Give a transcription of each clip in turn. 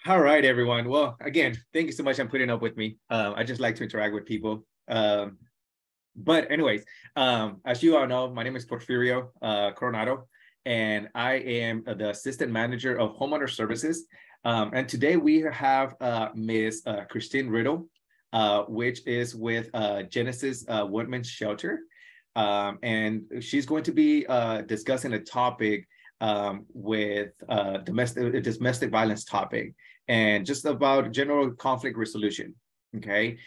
All right, everyone. Well, again, thank you so much for putting up with me. I just like to interact with people. But anyways, as you all know, my name is Porfirio Coronado, and I am the assistant manager of homeowner services. And today we have Ms. Christine Riddle, which is with Genesis Woodmen's Shelter. And she's going to be discussing a topic with domestic violence topic and just about general conflict resolution. Okay.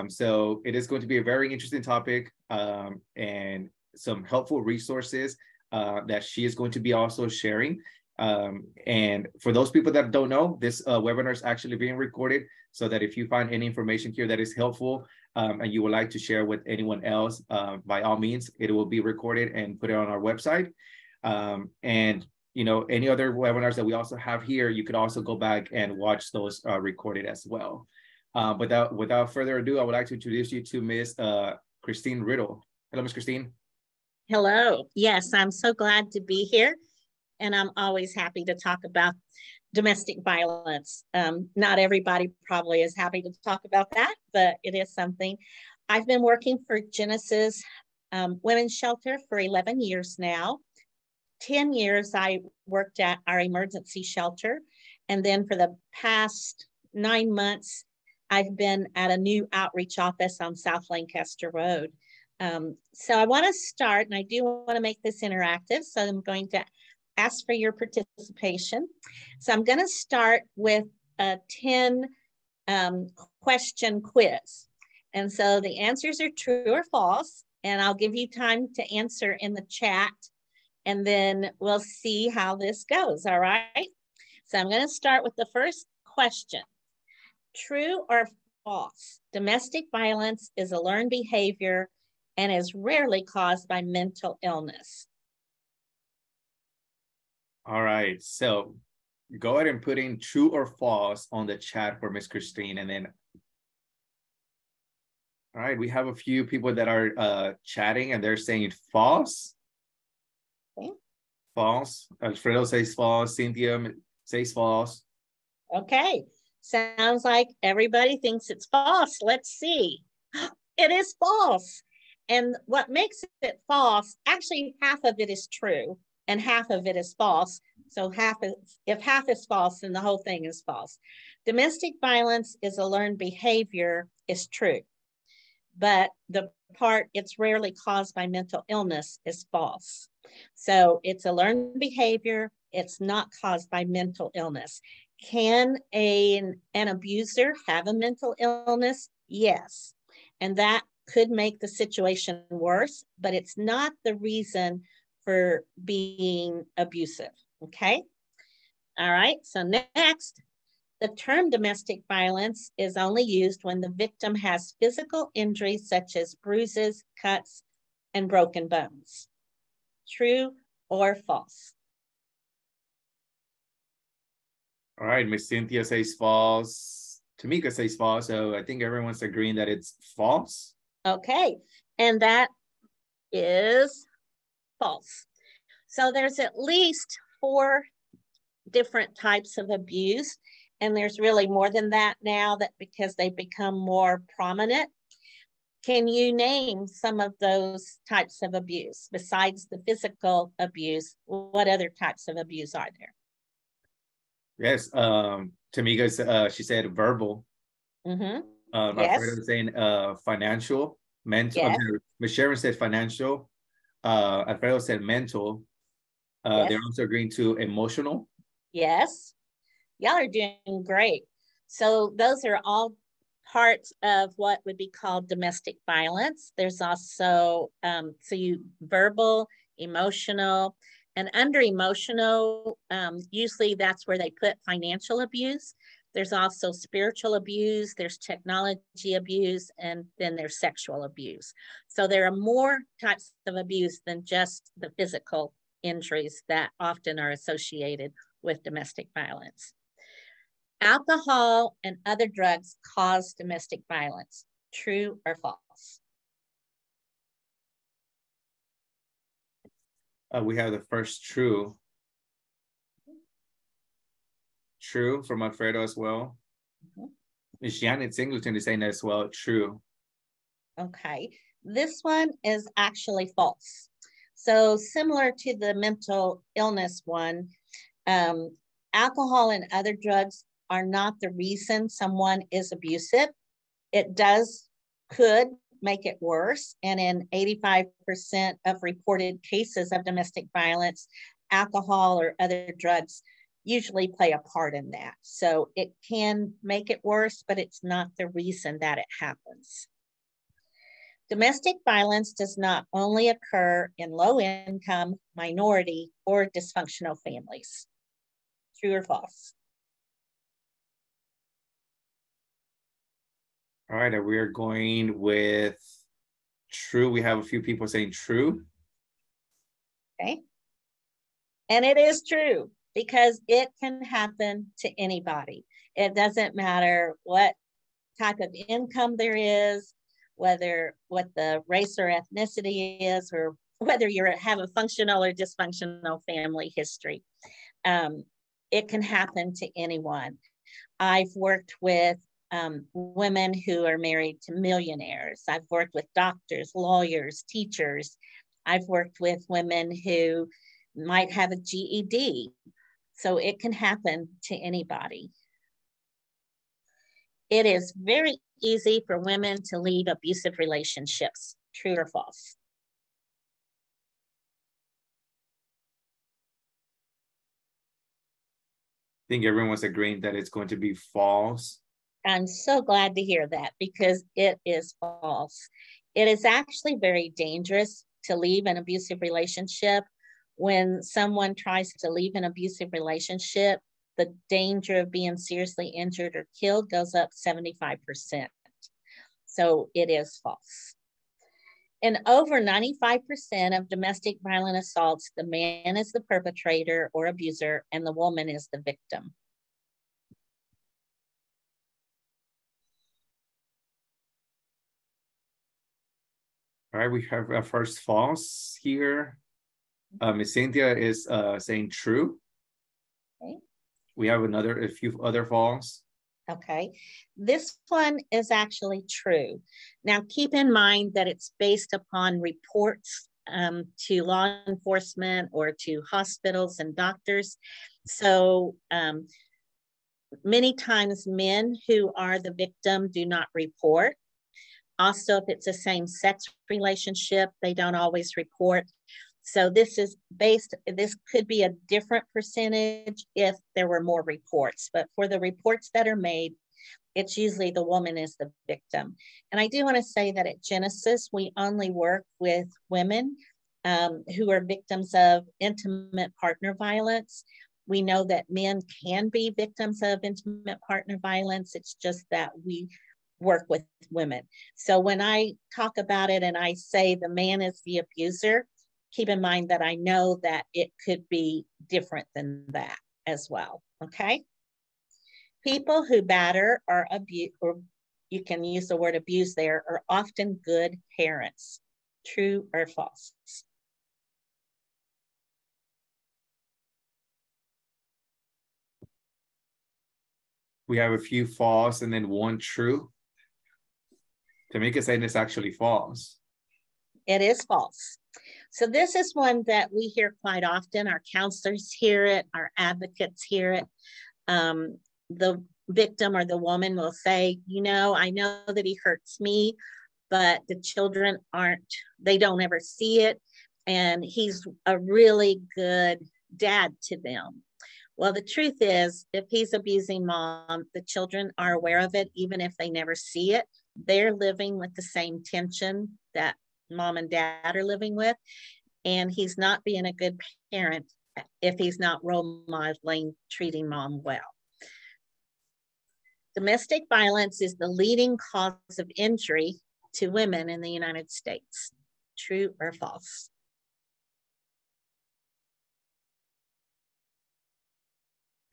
So it is going to be a very interesting topic and some helpful resources that she is going to be also sharing. And for those people that don't know, this webinar is actually being recorded so that if you find any information here that is helpful and you would like to share with anyone else, by all means, it will be recorded and put it on our website. And any other webinars that we also have here, you could also go back and watch those recorded as well. Without further ado, I would like to introduce you to Ms. Christine Riddle. Hello, Ms. Christine. Hello. Yes, I'm so glad to be here. And I'm always happy to talk about domestic violence. Not everybody probably is happy to talk about that, but it is something. I've been working for Genesis Women's Shelter for 11 years now. 10 years I worked at our emergency shelter. And then for the past 9 months, I've been at a new outreach office on South Lancaster Road. So I want to start, and I do want to make this interactive, so I'm going to ask for your participation. So I'm going to start with a 10 question quiz. And so the answers are true or false, and I'll give you time to answer in the chat, and then we'll see how this goes, all right? So I'm going to start with the first question. True or false? Domestic violence is a learned behavior and is rarely caused by mental illness. All right, so go ahead and put in true or false on the chat for Ms. Christine, and then, all right, we have a few people that are chatting and they're saying false. Okay. False. Alfredo says false. Cynthia says false. Okay. Sounds like everybody thinks it's false. Let's see. It is false. And what makes it false, actually half of it is true and half of it is false. So if half is false, then the whole thing is false. Domestic violence is a learned behavior is true. But the part it's rarely caused by mental illness is false. So it's a learned behavior. It's not caused by mental illness. Can an abuser have a mental illness? Yes. And that could make the situation worse, but it's not the reason for being abusive. Okay. All right. So next, the term domestic violence is only used when the victim has physical injuries such as bruises, cuts, and broken bones. True or false? All right, Miss Cynthia says false. Tamika says false, so I think everyone's agreeing that it's false. Okay, and that is false. So there's at least 4 different types of abuse, and there's really more than that now that because they become more prominent. Can you name some of those types of abuse besides the physical abuse? What other types of abuse are there? Yes, Tamika, she said verbal. Mm-hmm. Yes. Alfredo saying financial, mental. Yes. Ms. Sharon said financial. Alfredo said mental. Yes. They're also agreeing to emotional. Yes. Y'all are doing great. So those are all parts of what would be called domestic violence. There's also, verbal, emotional, and under emotional, usually that's where they put financial abuse. There's also spiritual abuse, there's technology abuse, and then there's sexual abuse. So there are more types of abuse than just the physical injuries that often are associated with domestic violence. Alcohol and other drugs cause domestic violence. True or false? We have the first true. True from Alfredo as well. Janet Singleton is saying that as well. True. Okay. This one is actually false. So similar to the mental illness one, alcohol and other drugs are not the reason someone is abusive. It could make it worse. And in 85% of reported cases of domestic violence, alcohol or other drugs usually play a part in that. So it can make it worse, but it's not the reason that it happens. Domestic violence does not only occur in low-income, minority, or dysfunctional families. True or false? All right, we are going with true. We have a few people saying true. Okay. And it is true because it can happen to anybody. It doesn't matter what type of income there is, what the race or ethnicity is, or whether you have a functional or dysfunctional family history. It can happen to anyone. I've worked with women who are married to millionaires. I've worked with doctors, lawyers, teachers. I've worked with women who might have a GED. So it can happen to anybody. It is very easy for women to leave abusive relationships. True or false? I think everyone's agreeing that it's going to be false. I'm so glad to hear that because it is false. It is actually very dangerous to leave an abusive relationship. When someone tries to leave an abusive relationship, the danger of being seriously injured or killed goes up 75%. So it is false. In over 95% of domestic violent assaults, the man is the perpetrator or abuser and the woman is the victim. All right, we have a first false here. Miss Cynthia is saying true. Okay. We have a few other false. Okay, this one is actually true. Now, keep in mind that it's based upon reports to law enforcement or to hospitals and doctors. So many times men who are the victim do not report. Also, if it's a same-sex relationship, they don't always report. So this could be a different percentage if there were more reports, but for the reports that are made, it's usually the woman is the victim. And I do want to say that at Genesis, we only work with women who are victims of intimate partner violence. We know that men can be victims of intimate partner violence. It's just that we work with women. So when I talk about it and I say the man is the abuser, keep in mind that I know that it could be different than that as well, okay? People who batter or abuse, or you can use the word abuse there, are often good parents. True or false? We have a few false and then one true. Tamika saying it's actually false. It is false. So this is one that we hear quite often. Our counselors hear it, our advocates hear it. The victim or the woman will say, you know, I know that he hurts me, but the children they don't ever see it. And he's a really good dad to them. Well, the truth is, if he's abusing mom, the children are aware of it, even if they never see it. They're living with the same tension that mom and dad are living with. And he's not being a good parent if he's not role modeling, treating mom well. Domestic violence is the leading cause of injury to women in the United States. True or false?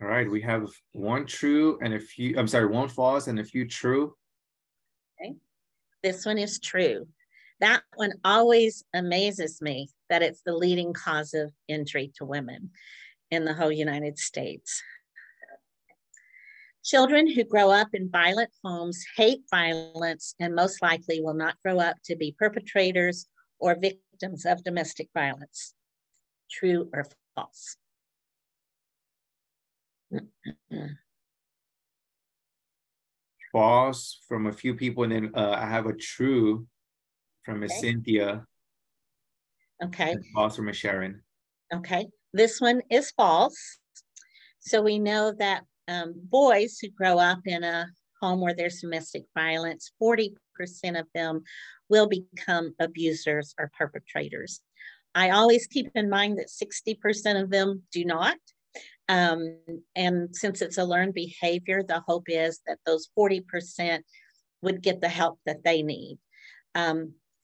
All right, we have one true and one false and a few true. Okay, this one is true. That one always amazes me that it's the leading cause of injury to women in the whole United States. Children who grow up in violent homes hate violence and most likely will not grow up to be perpetrators or victims of domestic violence. True or false? False from a few people, and then I have a true from Miss Cynthia. Okay. And false from Miss Sharon. Okay. This one is false. So we know that boys who grow up in a home where there's domestic violence, 40% of them will become abusers or perpetrators. I always keep in mind that 60% of them do not. And since it's a learned behavior, the hope is that those 40% would get the help that they need.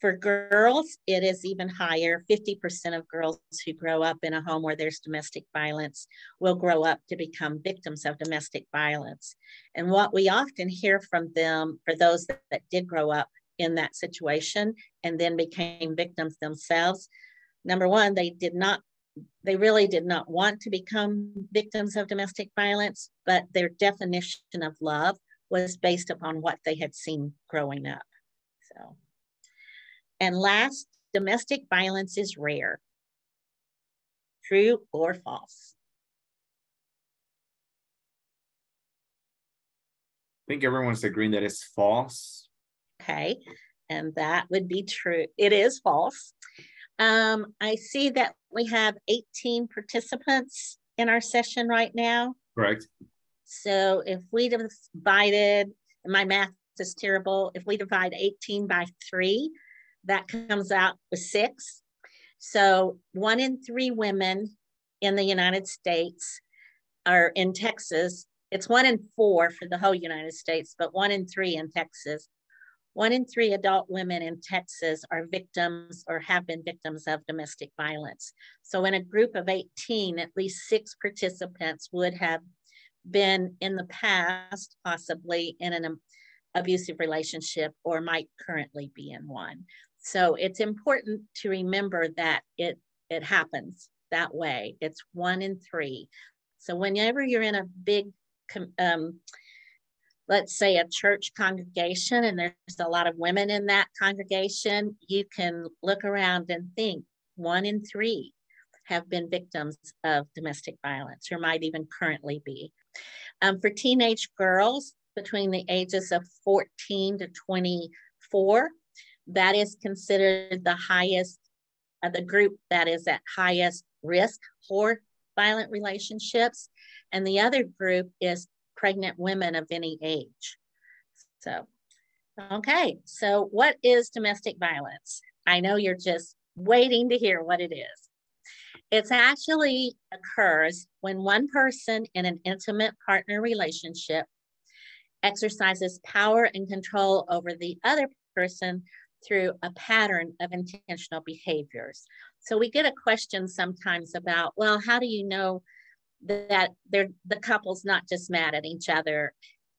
For girls, it is even higher. 50% of girls who grow up in a home where there's domestic violence will grow up to become victims of domestic violence. And what we often hear from them, for those that did grow up in that situation and then became victims themselves, number one, they really did not want to become victims of domestic violence, but their definition of love was based upon what they had seen growing up. So. And last, domestic violence is rare. True or false? I think everyone's agreeing that it's false. Okay, and that would be true. It is false. I see that we have 18 participants in our session right now. Correct. So if we divided, my math is terrible, if we divide 18 by 3, that comes out with 6. So 1 in 3 women in the United States are in Texas. It's 1 in 4 for the whole United States, but 1 in 3 in Texas. 1 in 3 adult women in Texas are victims or have been victims of domestic violence. So in a group of 18, at least 6 participants would have been in the past, possibly in an abusive relationship, or might currently be in one. So it's important to remember that it happens that way. It's 1 in 3. So whenever you're in a big, let's say a church congregation, and there's a lot of women in that congregation, you can look around and think 1 in 3 have been victims of domestic violence, or might even currently be. For teenage girls between the ages of 14 to 24, that is considered the highest, the group that is at highest risk for violent relationships. And the other group is pregnant women of any age. So, okay, so what is domestic violence? I know you're just waiting to hear what it is. It actually occurs when one person in an intimate partner relationship exercises power and control over the other person through a pattern of intentional behaviors. So we get a question sometimes about, well, how do you know that the couple's not just mad at each other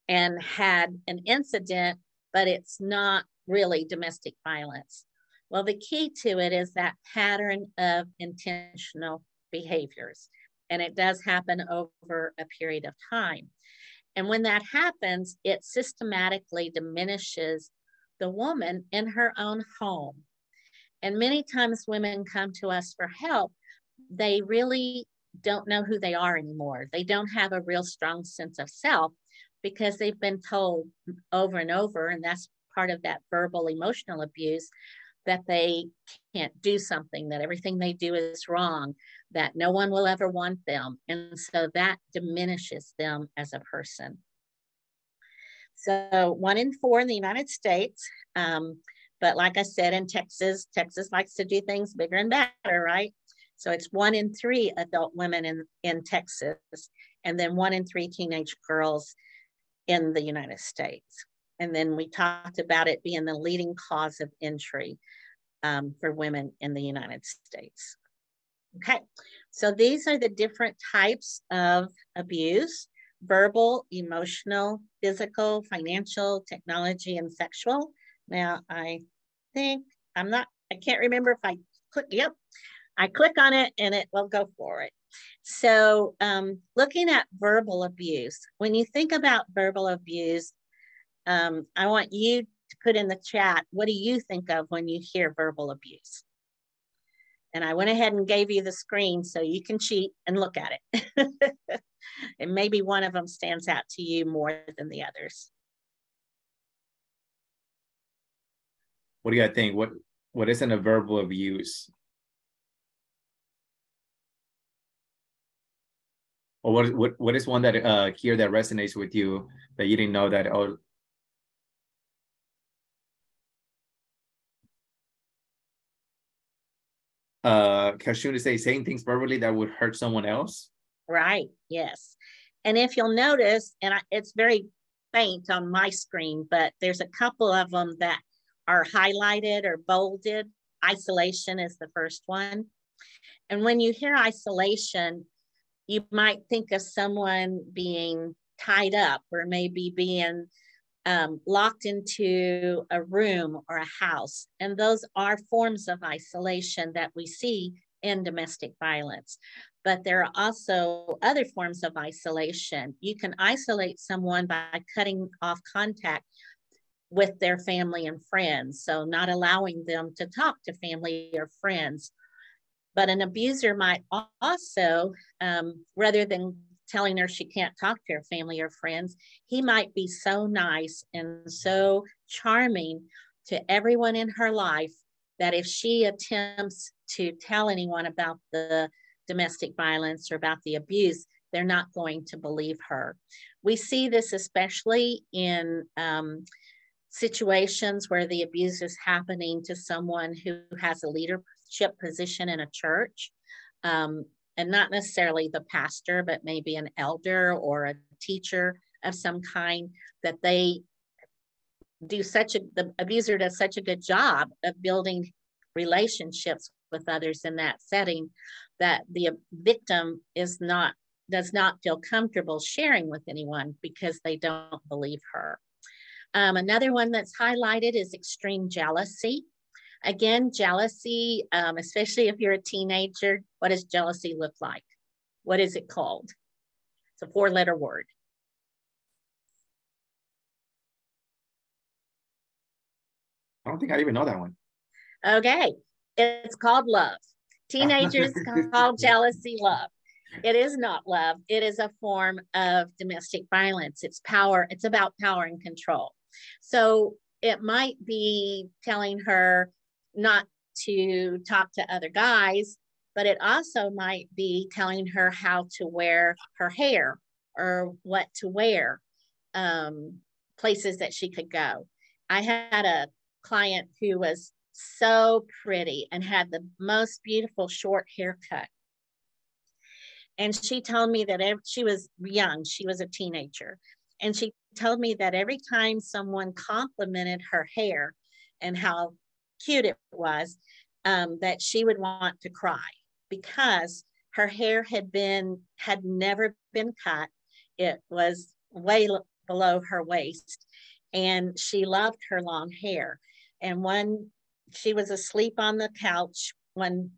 and had an incident, but it's not really domestic violence? Well, the key to it is that pattern of intentional behaviors. And it does happen over a period of time. And when that happens, it systematically diminishes the woman in her own home. And many times women come to us for help, they really don't know who they are anymore. They don't have a real strong sense of self because they've been told over and over, and that's part of that verbal emotional abuse, that they can't do something, that everything they do is wrong, that no one will ever want them. And so that diminishes them as a person. So 1 in 4 in the United States. But like I said, in Texas likes to do things bigger and better, right? So it's 1 in 3 adult women in Texas, and then 1 in 3 teenage girls in the United States. And then we talked about it being the leading cause of injury for women in the United States. Okay, so these are the different types of abuse: verbal, emotional, physical, financial, technology, and sexual. Now, I think, I can't remember if I click, yep, I click on it and it will go for it. So looking at verbal abuse, when you think about verbal abuse, I want you to put in the chat, what do you think of when you hear verbal abuse? And I went ahead and gave you the screen so you can cheat and look at it. And maybe one of them stands out to you more than the others. What do you guys think? What isn't a verbal abuse? Or what is one that here that resonates with you that you didn't know that? Oh, Kashuna say saying things verbally that would hurt someone else. Right. Yes. And if you'll notice, and it's very faint on my screen, but there's a couple of them that are highlighted or bolded. Isolation is the first one. And when you hear isolation, you might think of someone being tied up or maybe being locked into a room or a house. And those are forms of isolation that we see in domestic violence. But there are also other forms of isolation. You can isolate someone by cutting off contact with their family and friends, so not allowing them to talk to family or friends. But an abuser might also, rather than telling her she can't talk to her family or friends, he might be so nice and so charming to everyone in her life that if she attempts to tell anyone about the domestic violence or about the abuse, they're not going to believe her. We see this especially in situations where the abuse is happening to someone who has a leadership position in a church, and not necessarily the pastor, but maybe an elder or a teacher of some kind, that they do the abuser does such a good job of building relationships with others in that setting that the victim does not feel comfortable sharing with anyone because they don't believe her. Another one that's highlighted is extreme jealousy. Again, jealousy, especially if you're a teenager, what does jealousy look like? What is it called? It's a 4-letter word. I don't think I even know that one. Okay, it's called love. Teenagers call jealousy love. It is not love. It is a form of domestic violence. It's power. It's about power and control. So it might be telling her not to talk to other guys, but it also might be telling her how to wear her hair or what to wear, places that she could go. I had a client who was so pretty and had the most beautiful short haircut. And she told me that she was young, she was a teenager. And she told me that every time someone complimented her hair and how cute it was, that she would want to cry because her hair had never been cut. It was way below her waist, and she loved her long hair. And she was asleep on the couch one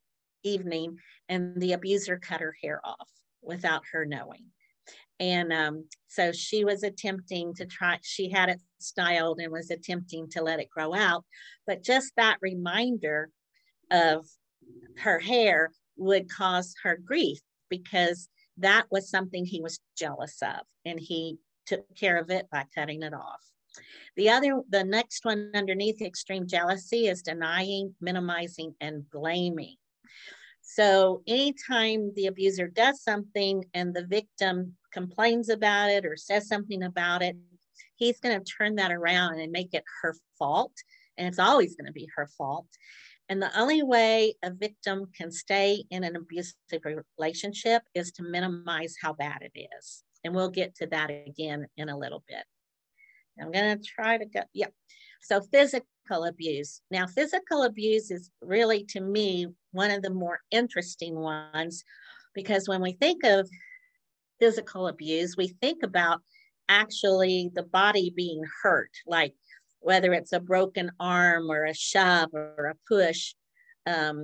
evening, and the abuser cut her hair off without her knowing. And so she was attempting to she had it styled and was attempting to let it grow out. But just that reminder of her hair would cause her grief because that was something he was jealous of, and he took care of it by cutting it off. The next one underneath extreme jealousy is denying, minimizing, and blaming. So anytime the abuser does something and the victim complains about it or says something about it, he's going to turn that around and make it her fault. And it's always going to be her fault. And the only way a victim can stay in an abusive relationship is to minimize how bad it is. And we'll get to that again in a little bit. I'm going to try to go, yeah. So physical abuse. Now, physical abuse is really, to me, one of the more interesting ones, because when we think of physical abuse, we think about actually the body being hurt, like whether it's a broken arm or a shove or a push.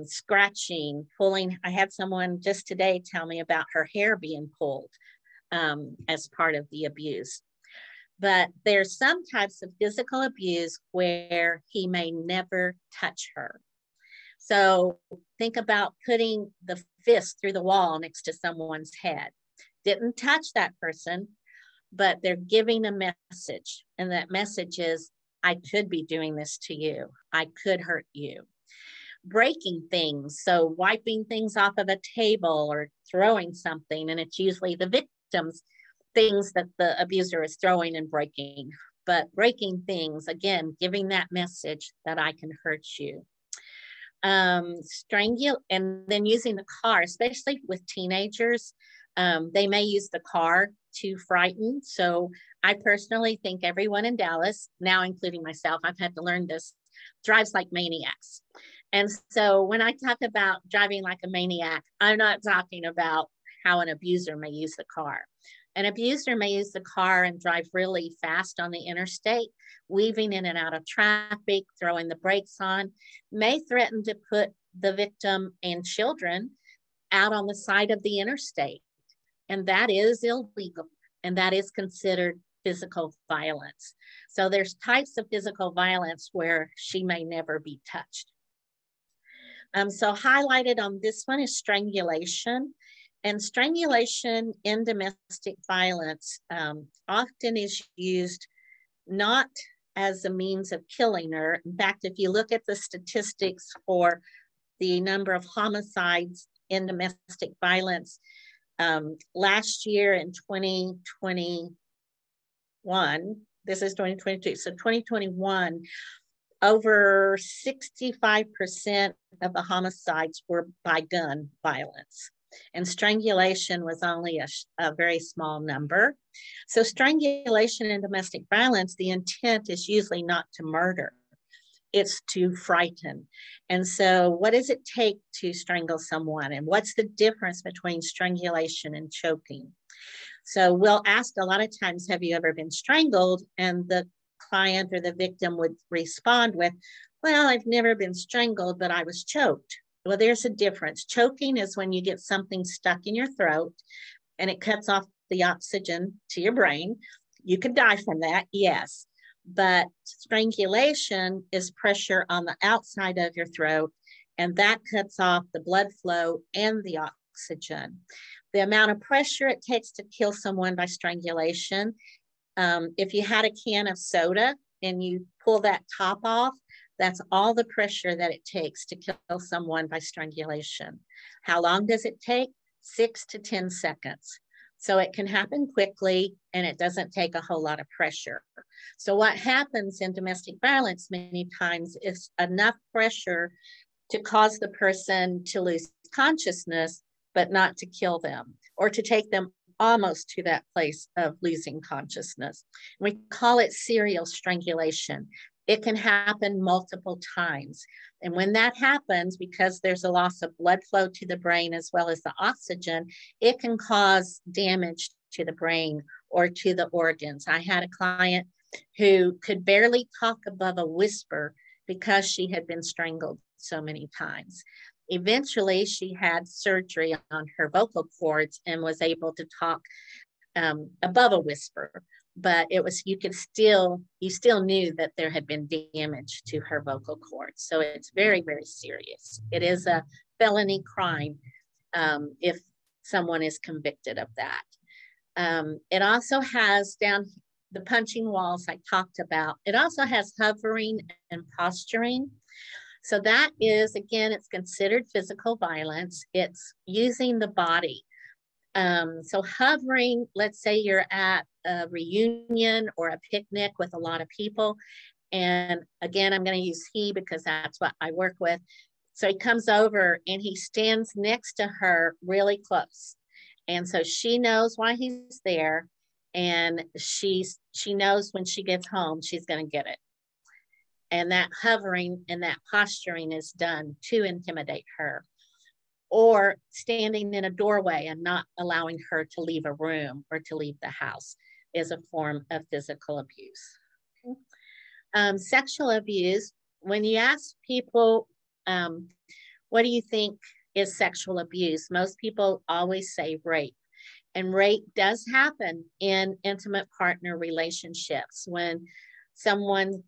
scratching, pulling. I had someone just today tell me about her hair being pulled as part of the abuse. But there's some types of physical abuse where he may never touch her. So think about putting the fist through the wall next to someone's head. Didn't touch that person, but they're giving a message. And that message is, I could be doing this to you. I could hurt you. Breaking things, so wiping things off of a table or throwing something, and it's usually the victim's things that the abuser is throwing and breaking. But breaking things, again, giving that message that I can hurt you. Strangle, and then using the car, especially with teenagers, they may use the car to frighten. So I personally think everyone in Dallas, now including myself, I've had to learn this, drives like maniacs. And so when I talk about driving like a maniac, I'm not talking about how an abuser may use the car. An abuser may use the car and drive really fast on the interstate, weaving in and out of traffic, throwing the brakes on, may threaten to put the victim and children out on the side of the interstate. And that is illegal, and that is considered physical violence. So there's types of physical violence where she may never be touched. So highlighted on this one is strangulation. And strangulation in domestic violence often is used not as a means of killing her. In fact, if you look at the statistics for the number of homicides in domestic violence, last year in 2021, this is 2022, so 2021, over 65% of the homicides were by gun violence. And strangulation was only a very small number. So strangulation in domestic violence, the intent is usually not to murder, it's to frighten. And so what does it take to strangle someone? And what's the difference between strangulation and choking? So we'll ask a lot of times, have you ever been strangled? And the client or the victim would respond with, well, I've never been strangled, but I was choked. Well, there's a difference. Choking is when you get something stuck in your throat and it cuts off the oxygen to your brain. You could die from that, yes. But strangulation is pressure on the outside of your throat, and that cuts off the blood flow and the oxygen. The amount of pressure it takes to kill someone by strangulation, if you had a can of soda and you pull that top off, that's all the pressure that it takes to kill someone by strangulation. How long does it take? 6 to 10 seconds. So it can happen quickly and it doesn't take a whole lot of pressure. So what happens in domestic violence many times is enough pressure to cause the person to lose consciousness, but not to kill them or to take them almost to that place of losing consciousness. We call it serial strangulation. It can happen multiple times. And when that happens, because there's a loss of blood flow to the brain as well as the oxygen, it can cause damage to the brain or to the organs. I had a client who could barely talk above a whisper because she had been strangled so many times. Eventually, she had surgery on her vocal cords and was able to talk above a whisper. But it was, you still knew that there had been damage to her vocal cords. So it's very, very serious. It is a felony crime if someone is convicted of that. It also has down the punching walls I talked about. It also has hovering and posturing. So that is, again, it's considered physical violence. It's using the body. So hovering, let's say you're at a reunion or a picnic with a lot of people. And again, I'm going to use he because that's what I work with. So he comes over and he stands next to her really close. And so she knows why he's there. And she knows when she gets home, she's going to get it. And that hovering and that posturing is done to intimidate her. Or standing in a doorway and not allowing her to leave a room or to leave the house is a form of physical abuse. Okay. Sexual abuse, when you ask people What do you think is sexual abuse? Most people always say rape. And rape does happen in intimate partner relationships when someone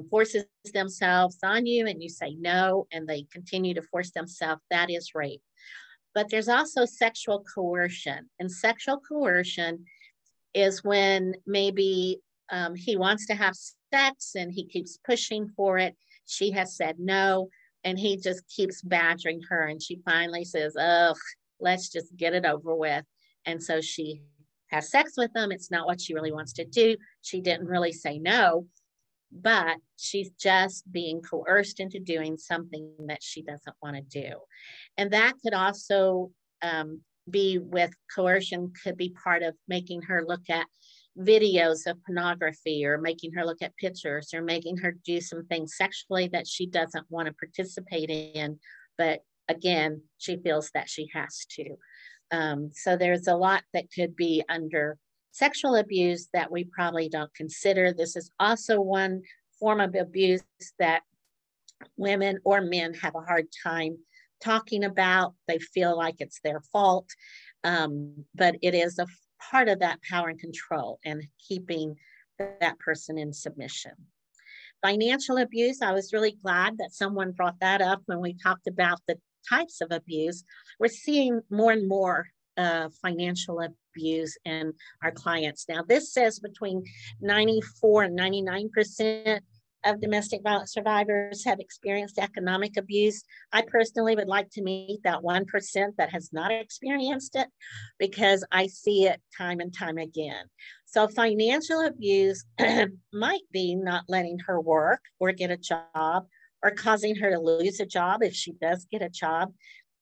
forces themselves on you and you say no, and they continue to force themselves. That is rape. But there's also sexual coercion. And sexual coercion is when maybe he wants to have sex and he keeps pushing for it. She has said no, and he just keeps badgering her. And she finally says, oh, let's just get it over with. And so she has sex with him. It's not what she really wants to do. She didn't really say no, but she's just being coerced into doing something that she doesn't want to do. And that could also be with coercion, could be part of making her look at videos of pornography, or making her look at pictures, or making her do some things sexually that she doesn't want to participate in. But again, she feels that she has to. So there's a lot that could be under sexual abuse that we probably don't consider. This is also one form of abuse that women or men have a hard time talking about. They feel like it's their fault, but it is a part of that power and control and keeping that person in submission. Financial abuse, I was really glad that someone brought that up when we talked about the types of abuse. We're seeing more and more financial abuse in our clients. Now, this says between 94 and 99% of domestic violence survivors have experienced economic abuse. I personally would like to meet that 1% that has not experienced it, because I see it time and time again. So financial abuse might be not letting her work or get a job, or causing her to lose a job if she does get a job.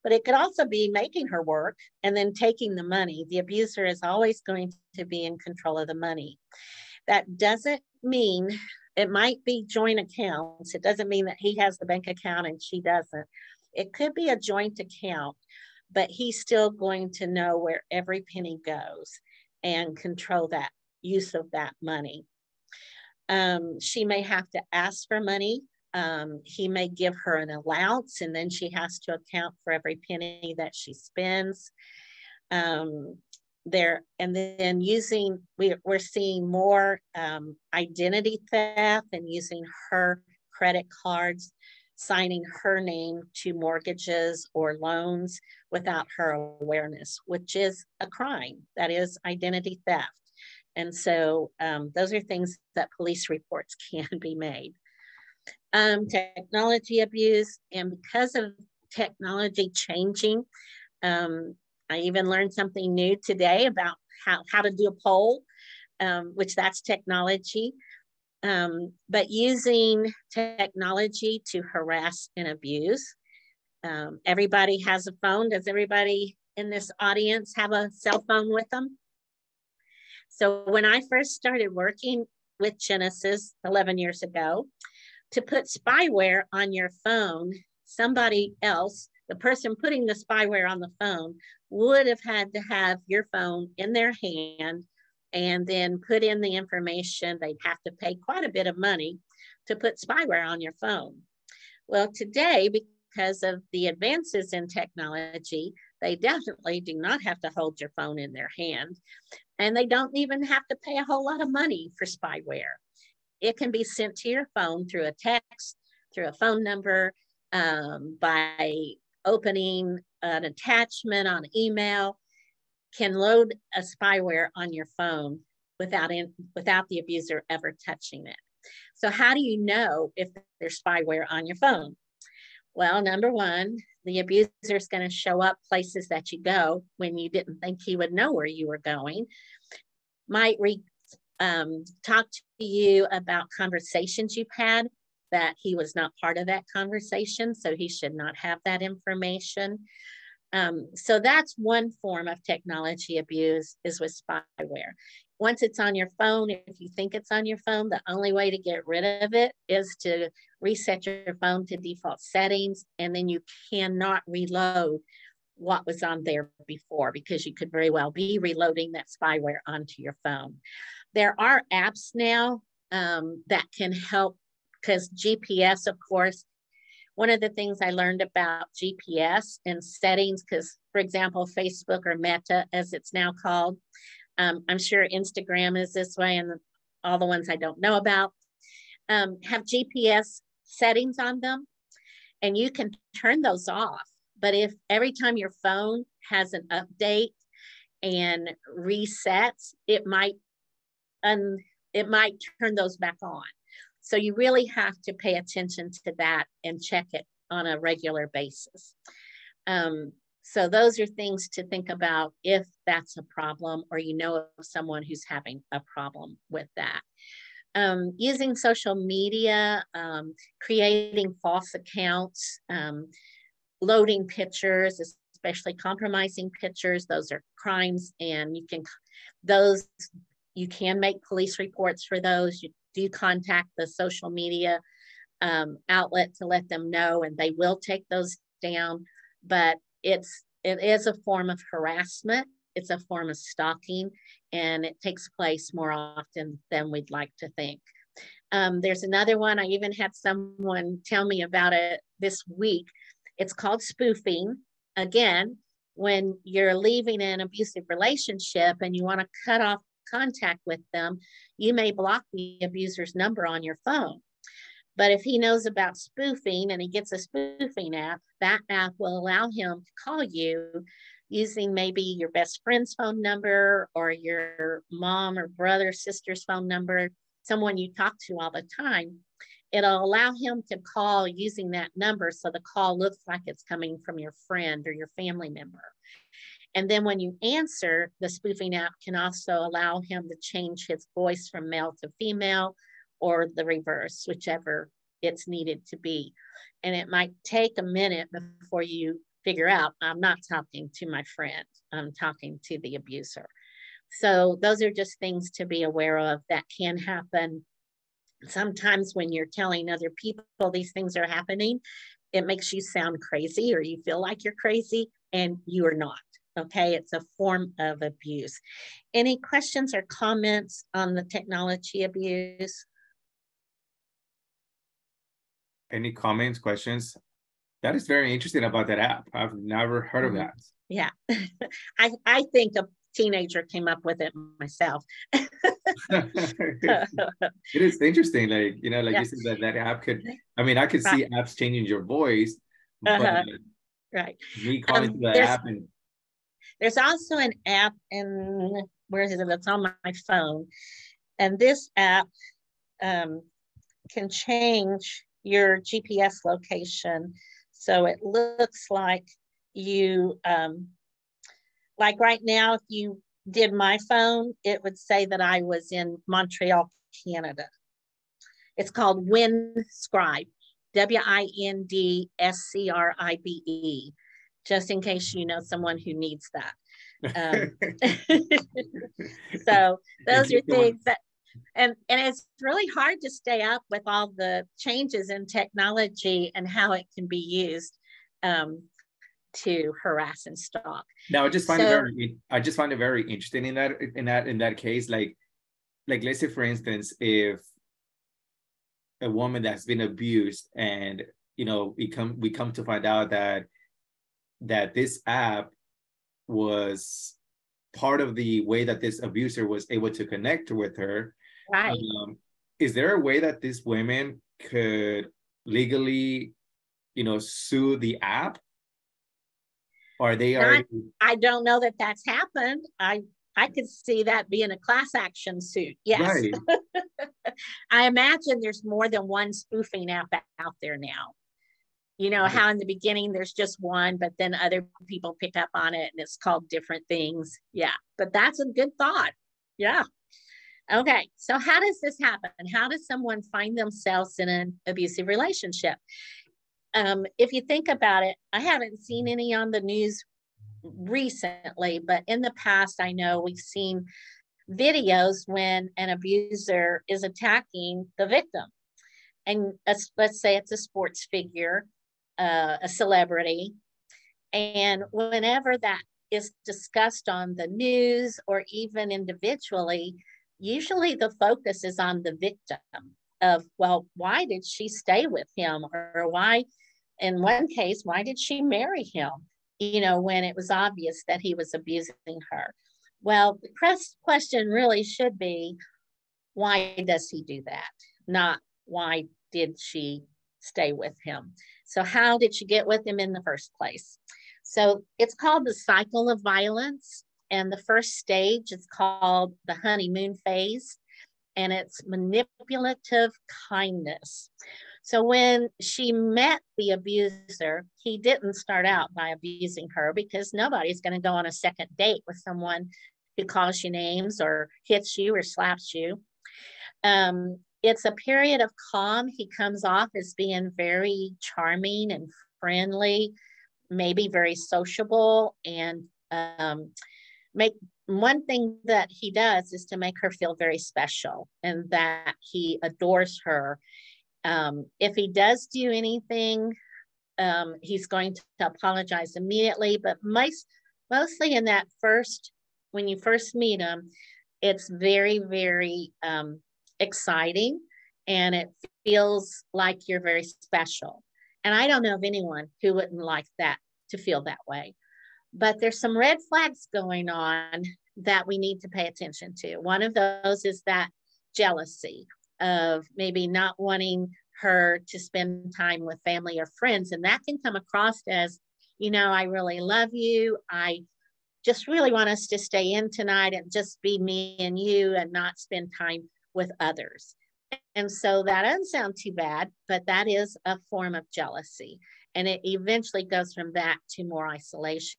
But it could also be making her work and then taking the money. The abuser is always going to be in control of the money. That doesn't mean, it might be joint accounts. It doesn't mean that he has the bank account and she doesn't. It could be a joint account, but he's still going to know where every penny goes and control that use of that money. She may have to ask for money. He may give her an allowance, and then she has to account for every penny that she spends. We're seeing more identity theft and using her credit cards, signing her name to mortgages or loans without her awareness, which is a crime. That is identity theft. And so those are things that police reports can be made. Technology abuse, and because of technology changing, I even learned something new today about how to do a poll, which that's technology. But using technology to harass and abuse. Everybody has a phone. Does everybody in this audience have a cell phone with them? So when I first started working with Genesis 11 years ago, to put spyware on your phone, somebody else, the person putting the spyware on the phone, would have had to have your phone in their hand and then put in the information. They'd have to pay quite a bit of money to put spyware on your phone. Well, today, because of the advances in technology, they definitely do not have to hold your phone in their hand. And they don't even have to pay a whole lot of money for spyware. It can be sent to your phone through a text, through a phone number, by opening an attachment on email, can load a spyware on your phone without the abuser ever touching it. So how do you know if there's spyware on your phone? Well, number one, the abuser is going to show up places that you go when you didn't think he would know where you were going. Might talk to you about conversations you've had that he was not part of that conversation, so he should not have that information. So that's one form of technology abuse, is with spyware. Once it's on your phone, if you think it's on your phone, the only way to get rid of it is to reset your phone to default settings, and then you cannot reload what was on there before, because you could very well be reloading that spyware onto your phone. There are apps now that can help, because GPS, of course, one of the things I learned about GPS and settings, because for example, Facebook or Meta, as it's now called, I'm sure Instagram is this way, and all the ones I don't know about, have GPS settings on them, and you can turn those off. But if every time your phone has an update and resets, it might turn those back on. So you really have to pay attention to that and check it on a regular basis. So those are things to think about if that's a problem, or you know of someone who's having a problem with that. Using social media, creating false accounts, loading pictures, especially compromising pictures, those are crimes, and you can make police reports for those. You do contact the social media outlet to let them know, and they will take those down. But it is a form of harassment. It's a form of stalking, and it takes place more often than we'd like to think. There's another one. I even had someone tell me about it this week. It's called spoofing. Again, when you're leaving an abusive relationship and you want to cut off contact with them, you may block the abuser's number on your phone. But if he knows about spoofing and he gets a spoofing app, that app will allow him to call you using maybe your best friend's phone number or your mom or brother, sister's phone number, someone you talk to all the time. It'll allow him to call using that number, so the call looks like it's coming from your friend or your family member. And then when you answer, the spoofing app can also allow him to change his voice from male to female, or the reverse, whichever it's needed to be. And it might take a minute before you figure out, I'm not talking to my friend, I'm talking to the abuser. So those are just things to be aware of that can happen. Sometimes when you're telling other people these things are happening, it makes you sound crazy, or you feel like you're crazy, and you are not. Okay, it's a form of abuse. Any questions or comments on the technology abuse? Any comments, questions? That is very interesting about that app. I've never heard of that. Yeah, I think a teenager came up with it myself. It is interesting, like, you know, like you said, that app could, I mean, I could see apps changing your voice, but right. Me calling to the app. And there's also an app, and where is it? It's on my phone. And this app can change your GPS location. So it looks like you, like right now, if you did my phone, it would say that I was in Montreal, Canada. It's called Windscribe, Windscribe, just in case you know someone who needs that. So those are things that, and it's really hard to stay up with all the changes in technology and how it can be used to harass and stalk. Now, I just find it very interesting in that case. Like let's say, for instance, if a woman that's been abused, and you know, we come to find out that this app was part of the way that this abuser was able to connect with her. Right. Is there a way that these women could legally, you know, sue the app? Or are they already? I don't know that that's happened. I could see that being a class action suit. Yes. Right. I imagine there's more than one spoofing app out there now. You know, how in the beginning there's just one, but then other people pick up on it and it's called different things. Yeah, but that's a good thought. Yeah. Okay, so how does this happen? How does someone find themselves in an abusive relationship? If you think about it, I haven't seen any on the news recently, but in the past, I know we've seen videos when an abuser is attacking the victim. And let's say it's a sports figure, a celebrity. And whenever that is discussed on the news or even individually, usually the focus is on the victim of, well, why did she stay with him? Or why In one case, why did she marry him? When it was obvious that he was abusing her. Well, the question really should be, why does he do that? Not why did she stay with him? So how did she get with him in the first place? So it's called the cycle of violence. And the first stage is called the honeymoon phase. And it's manipulative kindness. So when she met the abuser, he didn't start out by abusing her, because nobody's going to go on a second date with someone who calls you names or hits you or slaps you. It's a period of calm. He comes off as being very charming and friendly, maybe very sociable, and one thing that he does is to make her feel very special and that he adores her. If he does do anything, he's going to apologize immediately, but mostly in that when you first meet him, it's very, very exciting, and it feels like you're very special. And I don't know of anyone who wouldn't like that, to feel that way. But there's some red flags going on that we need to pay attention to. One of those is that jealousy of maybe not wanting her to spend time with family or friends. And that can come across as, I really love you. I just really want us to stay in tonight and just be me and you and not spend time with others. And so that doesn't sound too bad, but that is a form of jealousy. And it eventually goes from that to more isolation.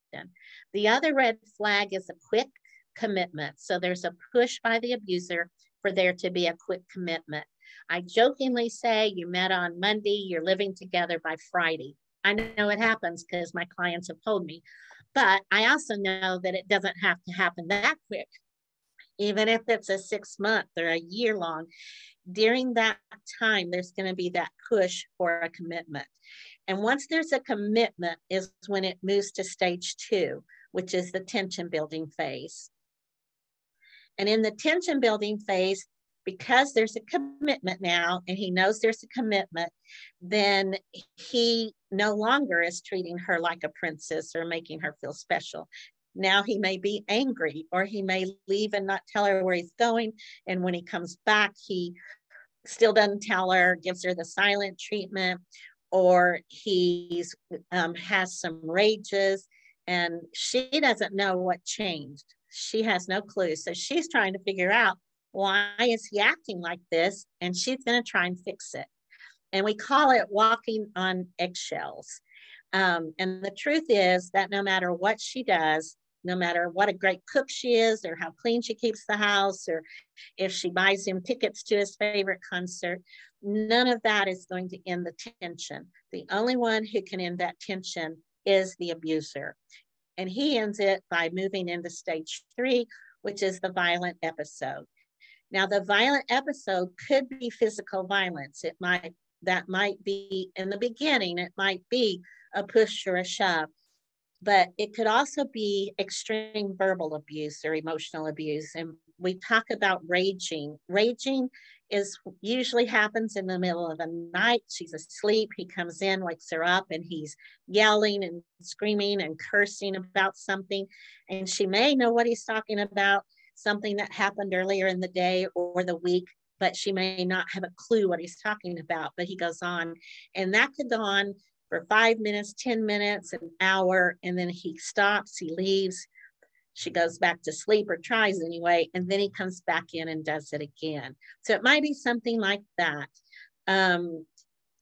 The other red flag is a quick commitment. So there's a push by the abuser for there to be a quick commitment. I jokingly say, you met on Monday, you're living together by Friday. I know it happens because my clients have told me, but I also know that it doesn't have to happen that quick. Even if it's a 6 month or a year long, during that time, there's going to be that push for a commitment. And once there's a commitment is when it moves to stage 2, which is the tension building phase. And in the tension building phase, because there's a commitment now, and he knows there's a commitment, then he no longer is treating her like a princess or making her feel special. Now he may be angry, or he may leave and not tell her where he's going. And when he comes back, he still doesn't tell her, gives her the silent treatment, or he has some rages, and she doesn't know what changed. She has no clue. So she's trying to figure out, why is he acting like this? And she's going to try and fix it. And we call it walking on eggshells. And the truth is that no matter what she does, no matter what a great cook she is, or how clean she keeps the house, or if she buys him tickets to his favorite concert, none of that is going to end the tension. The only one who can end that tension is the abuser. And he ends it by moving into stage 3, which is the violent episode. Now, the violent episode could be physical violence. That might be in the beginning, it might be a push or a shove, but it could also be extreme verbal abuse or emotional abuse. And we talk about raging. Raging usually happens in the middle of the night. She's asleep. He comes in, wakes her up, and he's yelling and screaming and cursing about something. And she may know what he's talking about, something that happened earlier in the day or the week, but she may not have a clue what he's talking about. But he goes on, and that could go on for 5 minutes, 10 minutes, an hour, and then he stops, he leaves, she goes back to sleep, or tries anyway, and then he comes back in and does it again. So it might be something like that. And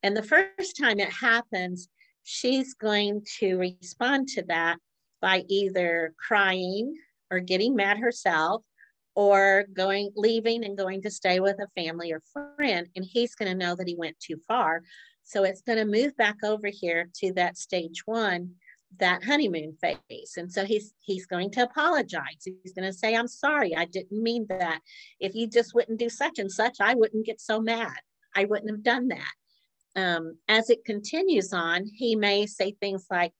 the first time it happens, she's going to respond to that by either crying or getting mad herself, or leaving and going to stay with a family or friend, and he's going to know that he went too far. So it's going to move back over here to that stage 1, that honeymoon phase. And so he's going to apologize. He's going to say, I'm sorry, I didn't mean that. If you just wouldn't do such and such, I wouldn't get so mad. I wouldn't have done that. As it continues on, he may say things like,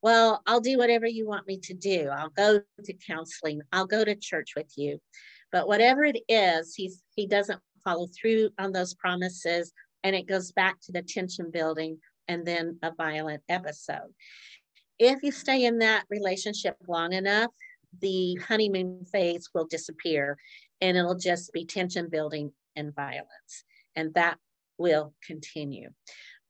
well, I'll do whatever you want me to do. I'll go to counseling. I'll go to church with you. But whatever it is, he doesn't follow through on those promises. And it goes back to the tension building and then a violent episode. If you stay in that relationship long enough, the honeymoon phase will disappear and it'll just be tension building and violence. And that will continue.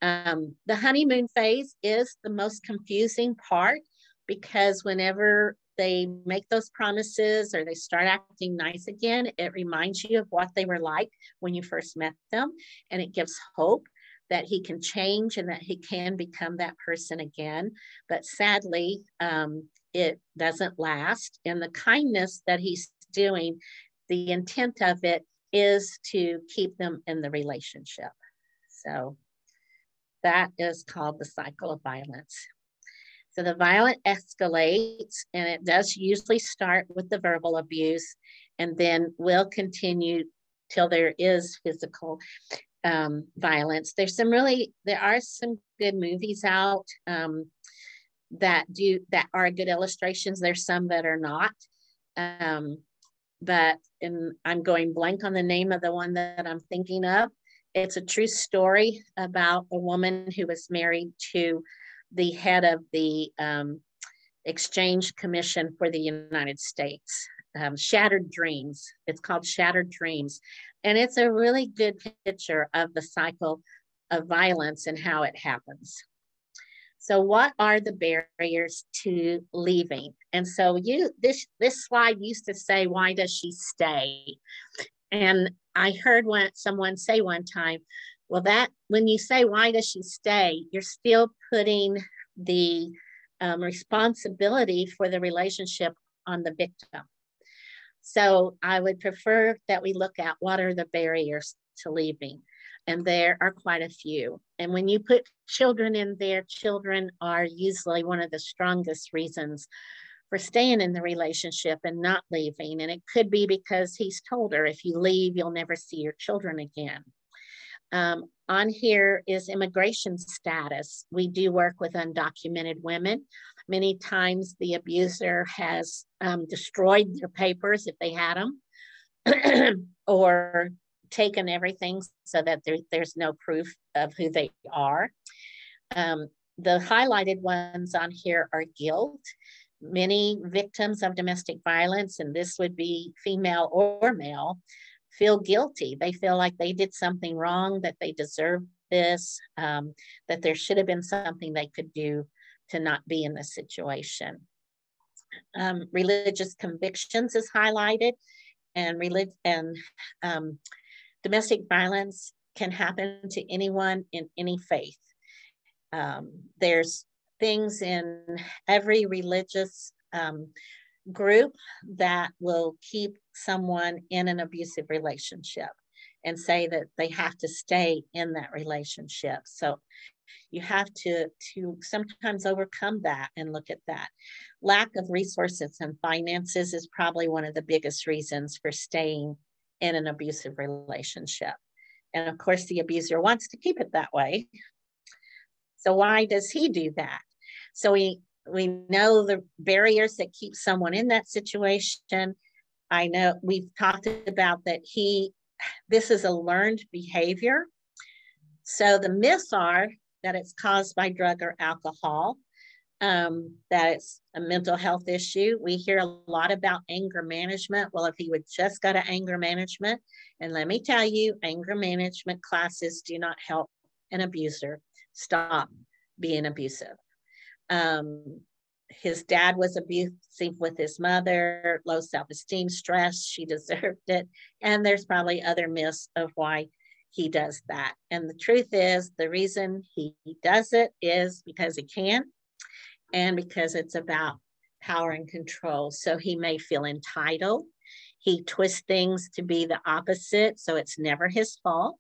The honeymoon phase is the most confusing part because whenever they make those promises or they start acting nice again, it reminds you of what they were like when you first met them. And it gives hope that he can change and that he can become that person again. But sadly, it doesn't last. And the kindness that he's doing, the intent of it is to keep them in the relationship. So that is called the cycle of violence. So the violence escalates, and it does usually start with the verbal abuse and then will continue till there is physical violence. There are some good movies out that are good illustrations. There's some that are not. But I'm going blank on the name of the one that I'm thinking of. It's a true story about a woman who was married to the head of the Exchange Commission for the United States. Shattered Dreams. It's called Shattered Dreams. And it's a really good picture of the cycle of violence and how it happens. So what are the barriers to leaving? And so this slide used to say, why does she stay? And I heard someone say one time, well, that when you say, why does she stay? You're still putting the responsibility for the relationship on the victim. So I would prefer that we look at what are the barriers to leaving. And there are quite a few. And when you put children in there, children are usually one of the strongest reasons for staying in the relationship and not leaving. And it could be because he's told her, if you leave, you'll never see your children again. On here is immigration status. We do work with undocumented women. Many times the abuser has destroyed their papers if they had them, or taken everything so that there's no proof of who they are. The highlighted ones on here are guilt. Many victims of domestic violence, and this would be female or male, feel guilty. They feel like they did something wrong, that they deserve this, that there should have been something they could do to not be in this situation. Religious convictions is highlighted, and domestic violence can happen to anyone in any faith. There's things in every religious group that will keep someone in an abusive relationship and say that they have to stay in that relationship. So you have to sometimes overcome that and look at that. Lack of resources and finances is probably one of the biggest reasons for staying in an abusive relationship. And of course, the abuser wants to keep it that way. So why does he do that? So we know the barriers that keep someone in that situation. I know we've talked about that this is a learned behavior. So the myths are that it's caused by drug or alcohol, that it's a mental health issue. We hear a lot about anger management. Well, if he would just go to anger management, and let me tell you, anger management classes do not help an abuser stop being abusive. His dad was abusive with his mother, low self-esteem, stress, she deserved it. And there's probably other myths of why he does that. And the truth is, the reason he does it is because he can, and because it's about power and control. So he may feel entitled. He twists things to be the opposite, so it's never his fault.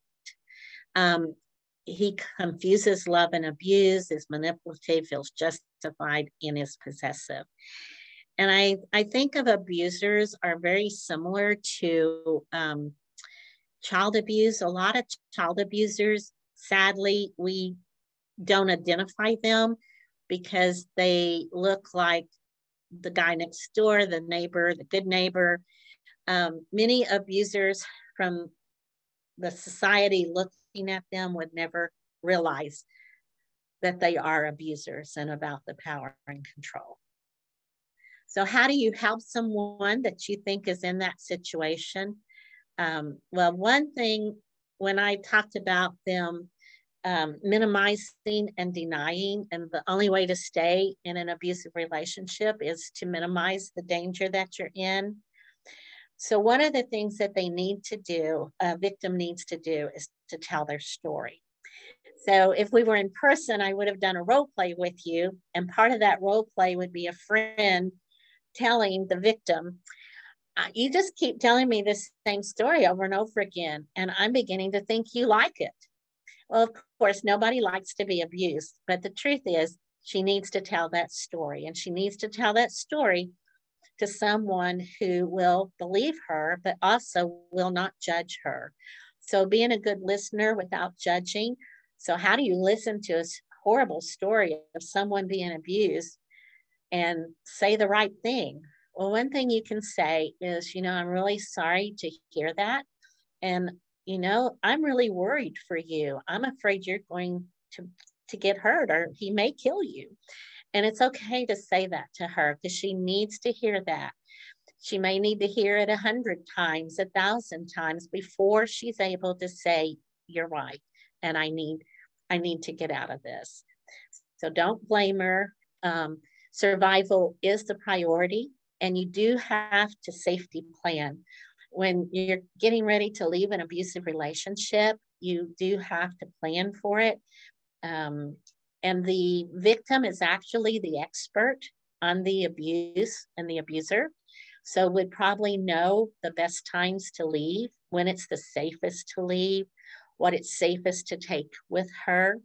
He confuses love and abuse, is manipulative, feels justified, and is possessive. And I think of abusers are very similar to child abuse. A lot of child abusers, sadly, we don't identify them because they look like the guy next door, the neighbor, the good neighbor. Many abusers from the society looking at them would never realize that they are abusers and about the power and control. So how do you help someone that you think is in that situation? Well, one thing, when I talked about them minimizing and denying, and the only way to stay in an abusive relationship is to minimize the danger that you're in. So one of the things that they need to do, a victim needs to do, is to tell their story. So if we were in person, I would have done a role play with you. And part of that role play would be a friend telling the victim, you just keep telling me the same story over and over again, and I'm beginning to think you like it. Well, of course, nobody likes to be abused, but the truth is she needs to tell that story, and she needs to tell that story to someone who will believe her, but also will not judge her. So being a good listener without judging. So how do you listen to a horrible story of someone being abused and say the right thing? Well, one thing you can say is, I'm really sorry to hear that. And, I'm really worried for you. I'm afraid you're going to get hurt, or he may kill you. And it's okay to say that to her, because she needs to hear that. She may need to hear it 100 times, 1,000 times before she's able to say, you're right, and I need to get out of this. So don't blame her. Survival is the priority, and you do have to safety plan. When you're getting ready to leave an abusive relationship, you do have to plan for it. And the victim is actually the expert on the abuse and the abuser, so would probably know the best times to leave, when it's the safest to leave, what it's safest to take with her.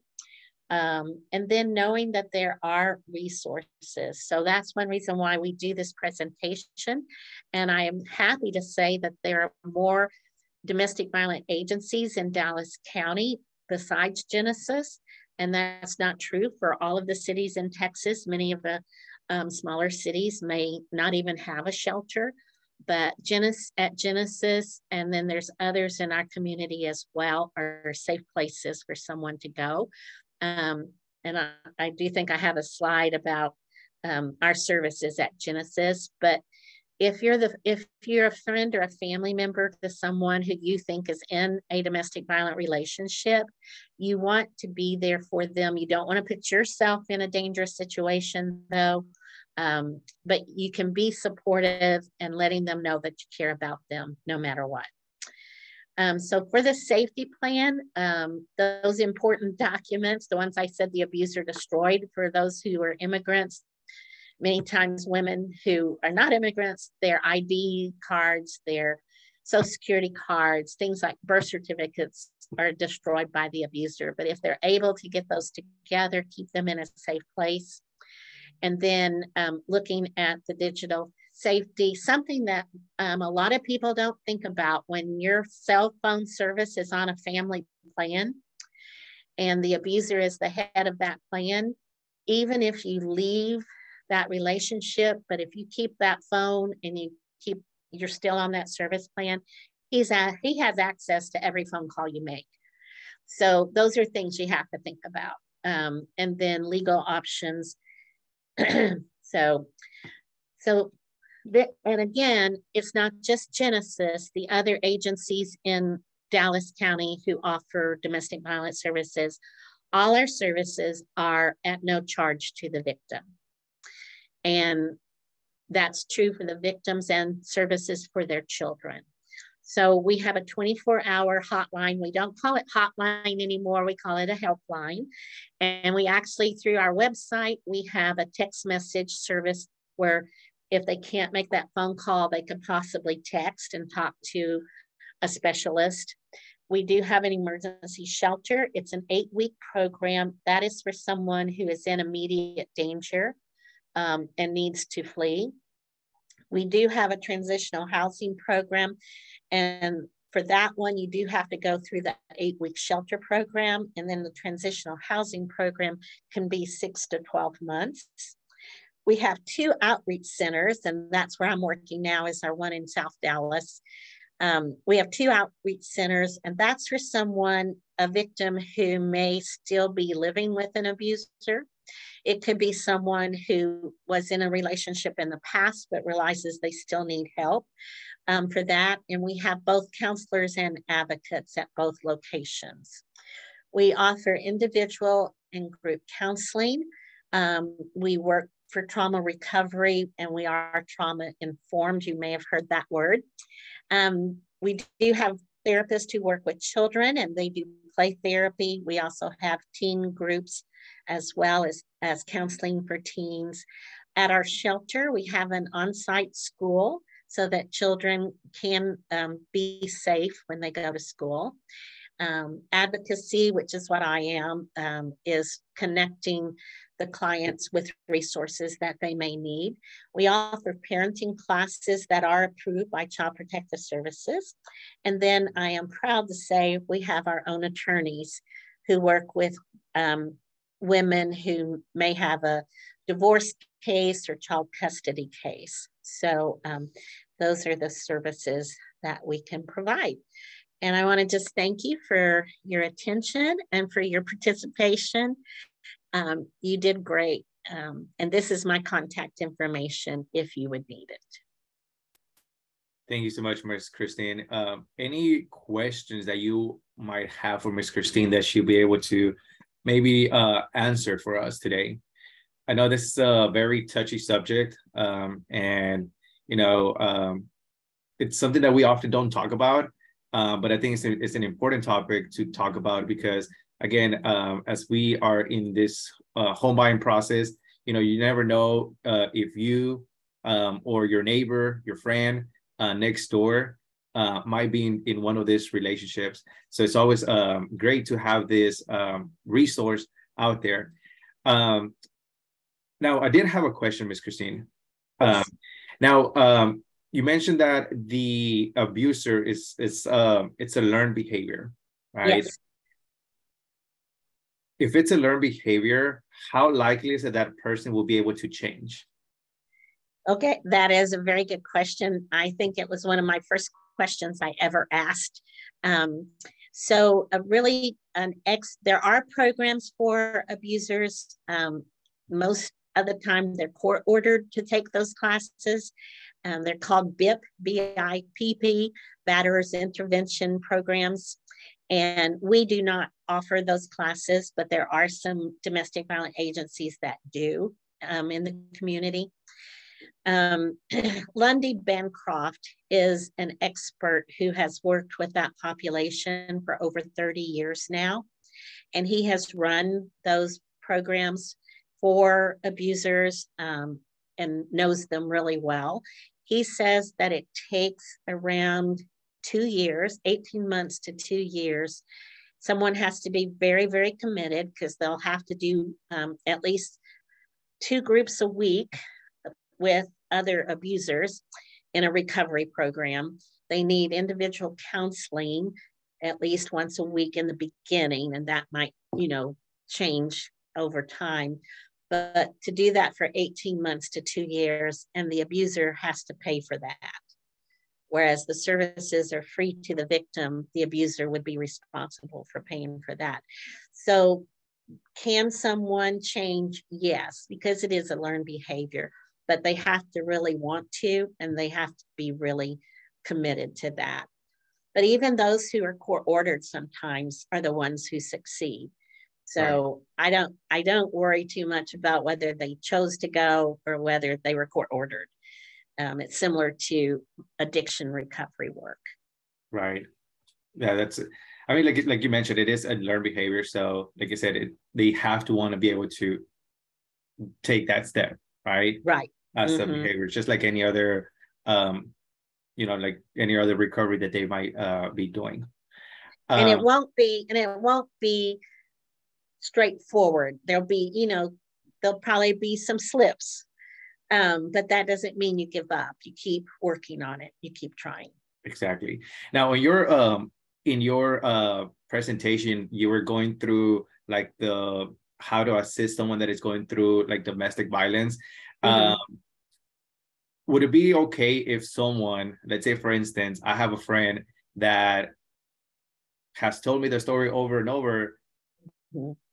And then knowing that there are resources. So that's one reason why we do this presentation. And I am happy to say that there are more domestic violence agencies in Dallas County besides Genesis. And that's not true for all of the cities in Texas. Many of the smaller cities may not even have a shelter, but at Genesis, and then there's others in our community as well, are safe places for someone to go. And I do think I have a slide about our services at Genesis, but if you're a friend or a family member to someone who you think is in a domestic violent relationship, you want to be there for them. You don't want to put yourself in a dangerous situation, though, but you can be supportive and letting them know that you care about them no matter what. So for the safety plan, those important documents, the ones I said the abuser destroyed for those who are immigrants, many times women who are not immigrants, their ID cards, their Social Security cards, things like birth certificates are destroyed by the abuser. But if they're able to get those together, keep them in a safe place. And then looking at the digital safety, something that a lot of people don't think about. When your cell phone service is on a family plan and the abuser is the head of that plan, even if you leave that relationship, but if you keep that phone and you're still on that service plan, he has access to every phone call you make. So those are things you have to think about. And then legal options. And again, it's not just Genesis, the other agencies in Dallas County who offer domestic violence services, all our services are at no charge to the victim. And that's true for the victims and services for their children. So we have a 24-hour hotline. We don't call it hotline anymore. We call it a helpline. And we actually, through our website, we have a text message service where if they can't make that phone call, they could possibly text and talk to a specialist. We do have an emergency shelter. It's an 8-week program. That is for someone who is in immediate danger and needs to flee. We do have a transitional housing program. And for that one, you do have to go through the 8-week shelter program. And then the transitional housing program can be 6 to 12 months. We have 2 outreach centers, and that's where I'm working now, is our one in South Dallas. We have 2 outreach centers, and that's for someone, a victim who may still be living with an abuser. It could be someone who was in a relationship in the past but realizes they still need help for that. And we have both counselors and advocates at both locations. We offer individual and group counseling. We work for trauma recovery, and we are trauma informed. You may have heard that word. We do have therapists who work with children, and they do play therapy. We also have teen groups as well as counseling for teens. At our shelter, we have an on-site school so that children can be safe when they go to school. Advocacy, which is what I am, is connecting the clients with resources that they may need. We offer parenting classes that are approved by Child Protective Services. And then I am proud to say we have our own attorneys who work with women who may have a divorce case or child custody case. So those are the services that we can provide. And I want to just thank you for your attention and for your participation. You did great. And this is my contact information if you would need it. Thank you so much, Ms. Christine. Any questions that you might have for Ms. Christine that she'll be able to maybe answer for us today? I know this is a very touchy subject, and it's something that we often don't talk about, but I think it's an important topic to talk about because, again, as we are in this home buying process, you never know if you or your neighbor, your friend next door might be in one of these relationships. So it's always great to have this resource out there. Now, I did have a question, Ms. Christine. Yes. Now, you mentioned that the abuser it's a learned behavior, right? Yes. If it's a learned behavior, how likely is it that person will be able to change? Okay, that is a very good question. I think it was one of my first questions I ever asked. There are programs for abusers. Most of the time they're court ordered to take those classes. They're called BIP, BIPP, Batterers Intervention Programs. And we do not offer those classes, but there are some domestic violence agencies that do in the community. Lundy Bancroft is an expert who has worked with that population for over 30 years now. And he has run those programs for abusers and knows them really well. He says that it takes around 2 years, 18 months to 2 years. Someone has to be very, very committed because they'll have to do at least 2 groups a week with other abusers in a recovery program. They need individual counseling at least once a week in the beginning, and that might, change over time. But to do that for 18 months to 2 years, and the abuser has to pay for that. Whereas the services are free to the victim, the abuser would be responsible for paying for that. So can someone change? Yes, because it is a learned behavior, but they have to really want to, and they have to be really committed to that. But even those who are court ordered sometimes are the ones who succeed. So right. I don't worry too much about whether they chose to go or whether they were court ordered. It's similar to addiction recovery work. Right. Yeah, that's it. I mean, like you mentioned, it is a learned behavior. So like I said, they have to want to be able to take that step, right? Right. As a behavior, just like any other, like any other recovery that they might be doing. And it won't be straightforward. There'll probably be some slips. But that doesn't mean you give up. You keep working on it. You keep trying. Exactly. Now, in your presentation, you were going through like how to assist someone that is going through like domestic violence. would it be okay if someone, let's say for instance, I have a friend that has told me the story over and over,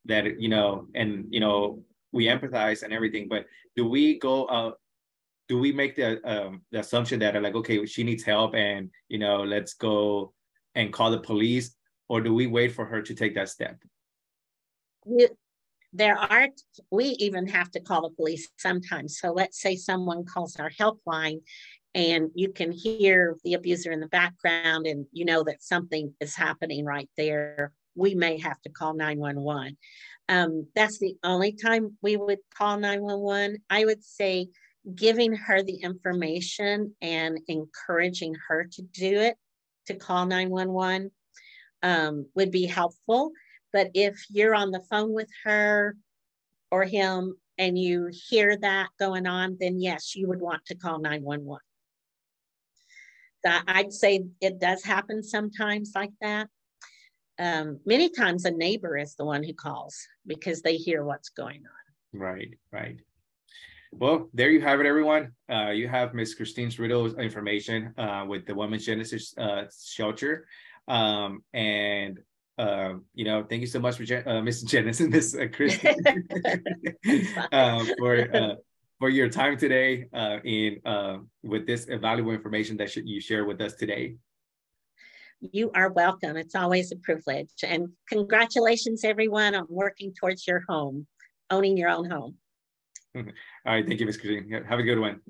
that, you know, and, you know, we empathize and everything, but do we go do we make the assumption that like, okay, she needs help and, you know, let's go and call the police, or do we wait for her to take that step? We even have to call the police sometimes. So let's say someone calls our helpline and you can hear the abuser in the background and you know that something is happening right there. We may have to call 911. That's the only time we would call 911. I would say giving her the information and encouraging her to do it, to call 911, would be helpful. But if you're on the phone with her or him and you hear that going on, then yes, you would want to call 911. I'd say it does happen sometimes like that. Many times a neighbor is the one who calls because they hear what's going on. Right, right. Well, there you have it, everyone. You have Miss Christine Cerrito's information with the Women's Genesis Shelter. And you know, thank you so much for Miss Genesis, Miss Christine, for your time today in with this valuable information that you share with us today. You are welcome. It's always a privilege. And congratulations, everyone, on working towards your home, owning your own home. All right. Thank you, Ms. Christine. Have a good one.